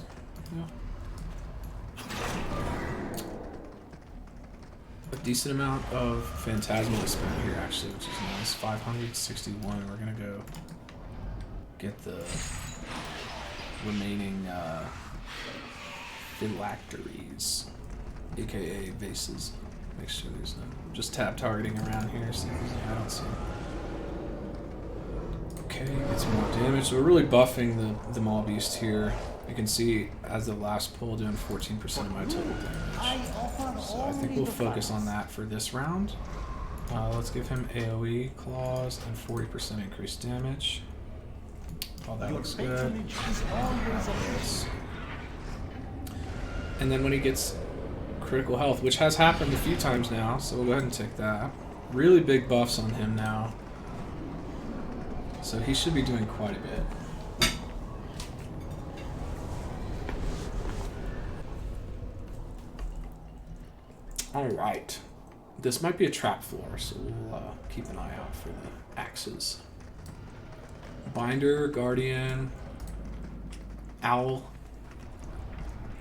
Yeah. A decent amount of Phantasma to spend here, actually, which is nice. 561. We're gonna go get the remaining phylacteries, aka vases. Make sure there's no. Just tap targeting around here. See if there's any. I don't see. Okay, get some more damage. So we're really buffing the Maul Beast here. You can see as the last pull doing 14% of my total damage. So I think we'll focus on that for this round. Let's give him AoE claws and 40% increased damage. Oh, that looks good. And then when he gets critical health, which has happened a few times now, so we'll go ahead and take that. Really big buffs on him now. So he should be doing quite a bit. Alright. This might be a trap floor, so we'll keep an eye out for the axes. Binder, Guardian, Owl.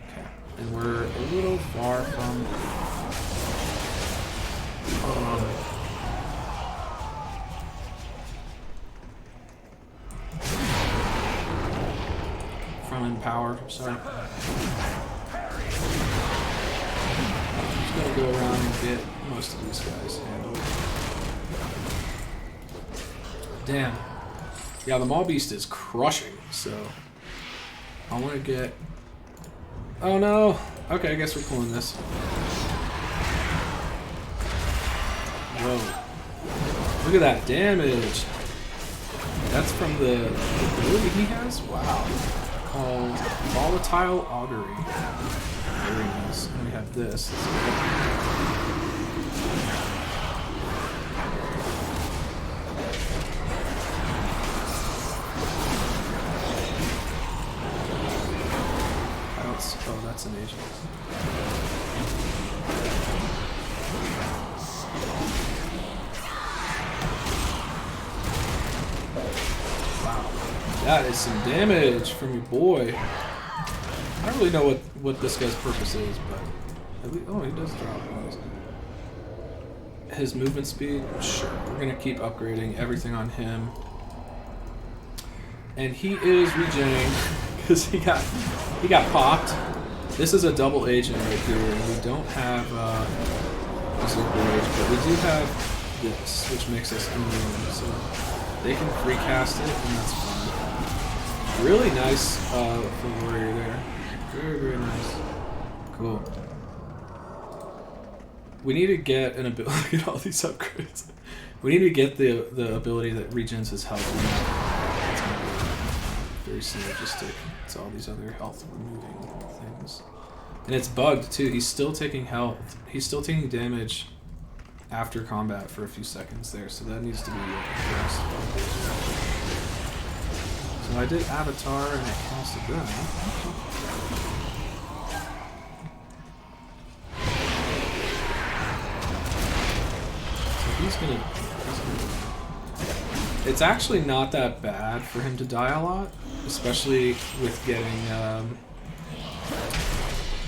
Okay. And we're a little far from... in power, sorry. Just gotta go around and get most of these guys handled. Damn. Yeah, the Maul Beast is crushing, so I want to get... Oh no! Okay, I guess we're pulling this. Whoa. Look at that damage! That's from the ability he has? Wow. called Volatile Augury. Very nice. And we have this. Oh, that's an agent. Wow. That is some damage from your boy. I don't really know what this guy's purpose is, but at least, oh, he does drop those. His movement speed, sure. We're gonna keep upgrading everything on him, and he is regenerating because he got popped. This is a double agent right here, and we don't have Berserker Rage, but we do have this, which makes us immune, so they can free cast it, and that's fun. Really nice for Warrior there. Very, very nice. Cool. We need to get an ability. Look at all these upgrades. We need to get the ability that regens his health. It's gonna be very synergistic. It's all these other health removing things. And it's bugged too. He's still taking health. He's still taking damage after combat for a few seconds there. So that needs to be addressed. So I did Avatar and I casted that. He's gonna. It's actually not that bad for him to die a lot, especially with getting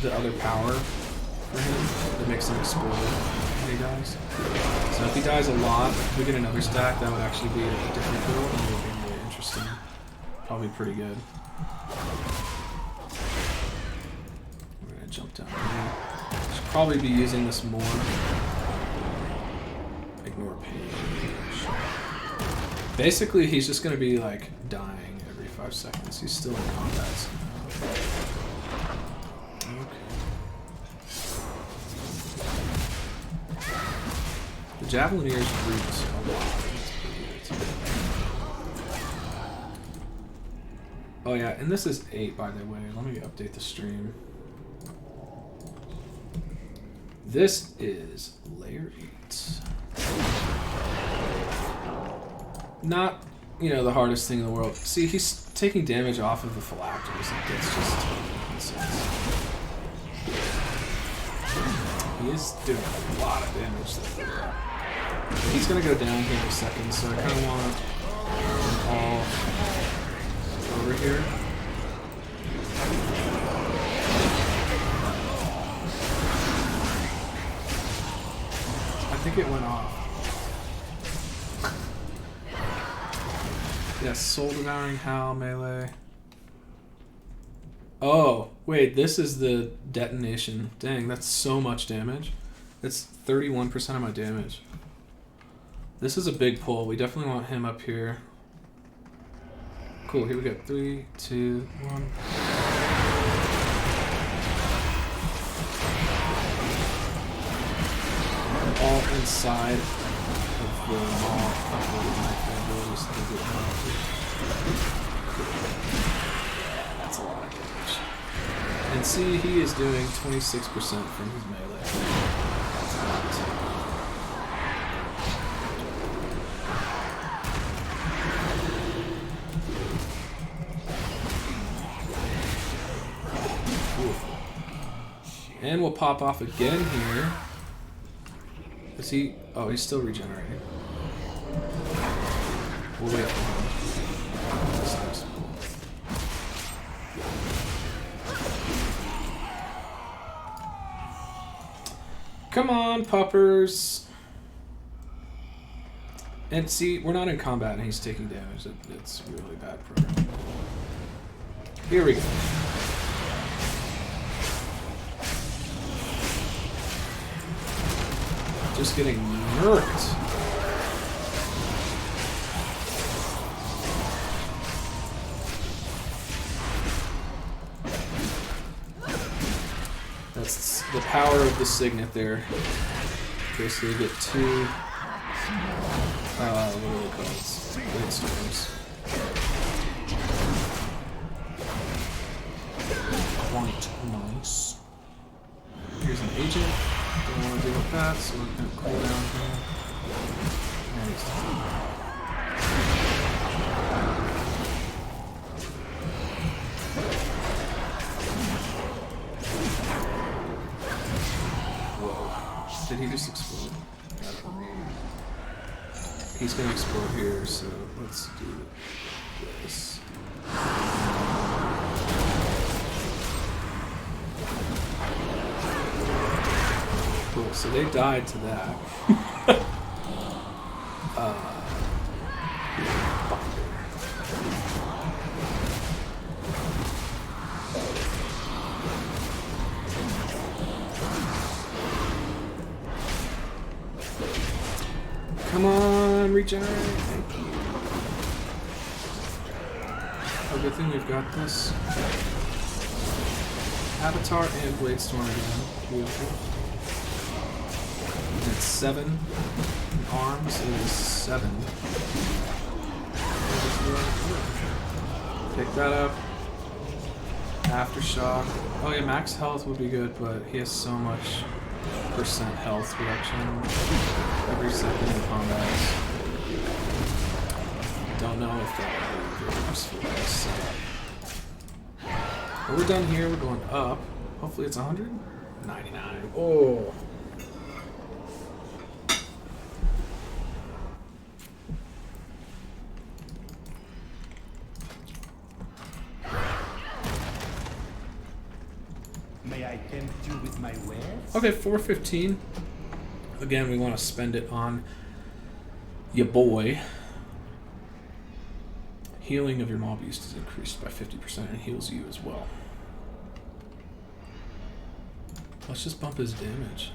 the other power for him that makes him explode when he dies. So if he dies a lot, if we get another stack, that would actually be a different build and it would be really interesting. Probably pretty good. We're gonna jump down here. Should probably be using this more. Ignore pain. Basically, he's just gonna be like dying every 5 seconds. He's still in combat. So. Okay. The Javelineers root a lot. That's pretty good. Oh yeah, and this is 8 by the way. Let me update the stream. This is layer 8. Not, you know, the hardest thing in the world. See, he's taking damage off of the phylacteries. Like, it's just nonsense. He is doing a lot of damage though. But he's gonna go down here in a second, so I kind of want them all over here. I think it went off. Yes, Soul Devouring Howl melee. Oh, wait, this is the detonation. Dang, that's so much damage. That's 31% of my damage. This is a big pull. We definitely want him up here. Cool, here we go. 3, 2, 1. All inside of the mall of the knife abilities to get more. Yeah, that's a lot of damage. And see, he is doing 26% from his melee. That's a lot. Beautiful. And we'll pop off again here. Is he? Oh, he's still regenerating. We'll wait for him. Come on, puppers. And see, we're not in combat and he's taking damage. It's really bad program. Here we go. Just getting murked. That's the power of the signet there. Okay, so you get 2, what are they called? Great storms. that, so we're going to cool down here. And he's done. Whoa. Did he just explode? He's going to explode here, so let's do this. Cool, so they died to that. Come on, regenerate. Thank you. Oh, good thing we've got this. Avatar and Bladestorm again. Beautiful. And it's 7 arms. It is 7. Pick that up. Aftershock. Oh yeah, max health would be good, but he has so much percent health reduction every second in combat. Don't know if that would be very useful in this setup. But we're done here. We're going up. Hopefully it's 100. 99. Oh. May I tempt you with my wares? Okay, 415. Again, we want to spend it on your boy. Healing of your mob beast is increased by 50% and heals you as well. Let's just bump his damage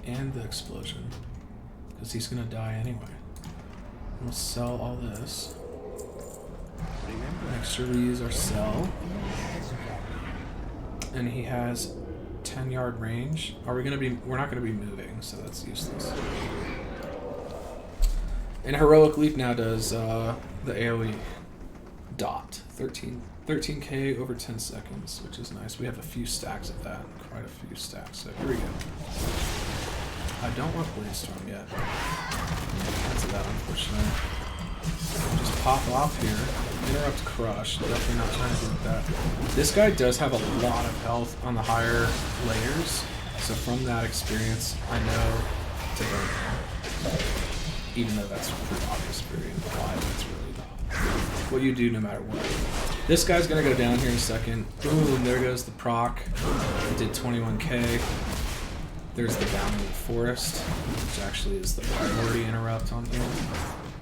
and the explosion, because he's going to die anyway. We'll sell all this. Make sure we use our sell. And he has 10-yard range. Are we going to be... We're not going to be moving, so that's useless. And Heroic Leap now does the AoE dot. 13k over 10 seconds, which is nice. We have a few stacks of that. Quite a few stacks. So here we go. I don't want Bladestorm yet. That's that, unfortunately. Just pop off here. Interrupt Crush. Definitely not trying to do that. This guy does have a lot of health on the higher layers. So from that experience, I know to burn him. Even though that's pretty obvious for why that's really what you do no matter what. This guy's gonna go down here in a second. Boom, there goes the proc. It did 21k. There's the Bound in the Forest, which actually is the priority interrupt on here.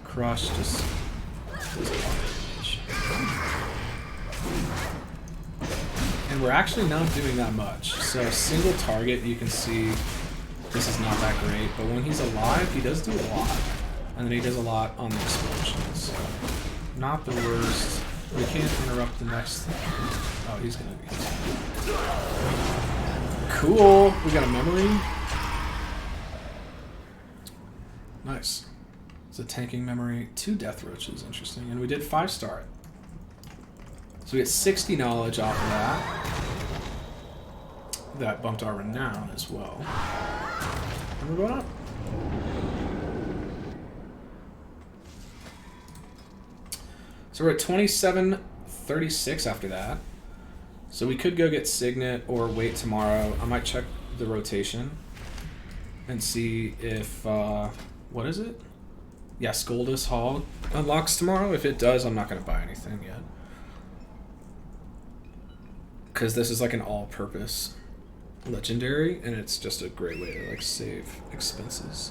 Crush just does a lot of damage. And we're actually not doing that much. So a single target, you can see this is not that great, but when he's alive, he does do a lot. And then he does a lot on the explosions. So not the worst. We can't interrupt the next thing. Oh, he's gonna be... Cool! We got a memory. Nice. It's a tanking memory. 2 death roaches, interesting. And we did 5-star it. So we get 60 knowledge off of that. That bumped our renown as well. And we're going up. So we're at 2736 after that. So we could go get Signet or wait tomorrow. I might check the rotation and see if, what is it? Yeah, Skoldus Hall unlocks tomorrow. If it does, I'm not going to buy anything yet. Because this is like an all-purpose legendary, and it's just a great way to like save expenses.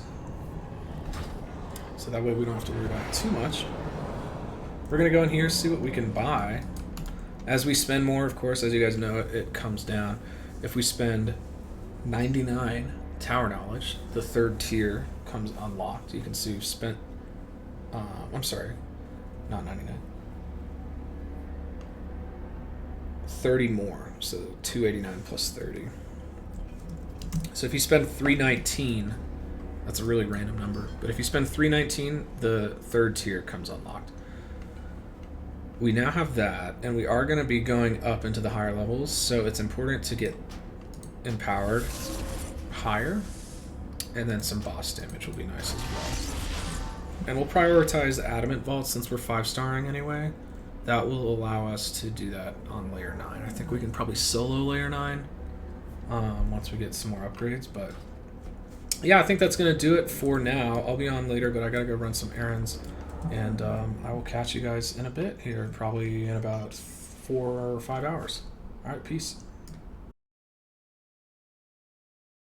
So that way we don't have to worry about it too much. We're going to go in here, see what we can buy. As we spend more, of course, as you guys know, it comes down. If we spend 99 tower knowledge, the 3rd tier comes unlocked. You can see we've spent, I'm sorry, not 99. 30 more, so 289 plus 30. So if you spend 319, that's a really random number, but if you spend 319, the 3rd tier comes unlocked. We now have that, and we are going to be going up into the higher levels, so it's important to get empowered higher. And then some boss damage will be nice as well. And we'll prioritize the Adamant Vault since we're 5-starring anyway. That will allow us to do that on layer 9. I think we can probably solo layer 9 once we get some more upgrades. But yeah, I think that's going to do it for now. I'll be on later, but I got to go run some errands. And I will catch you guys in a bit here, probably in about 4 or 5 hours. All right, peace.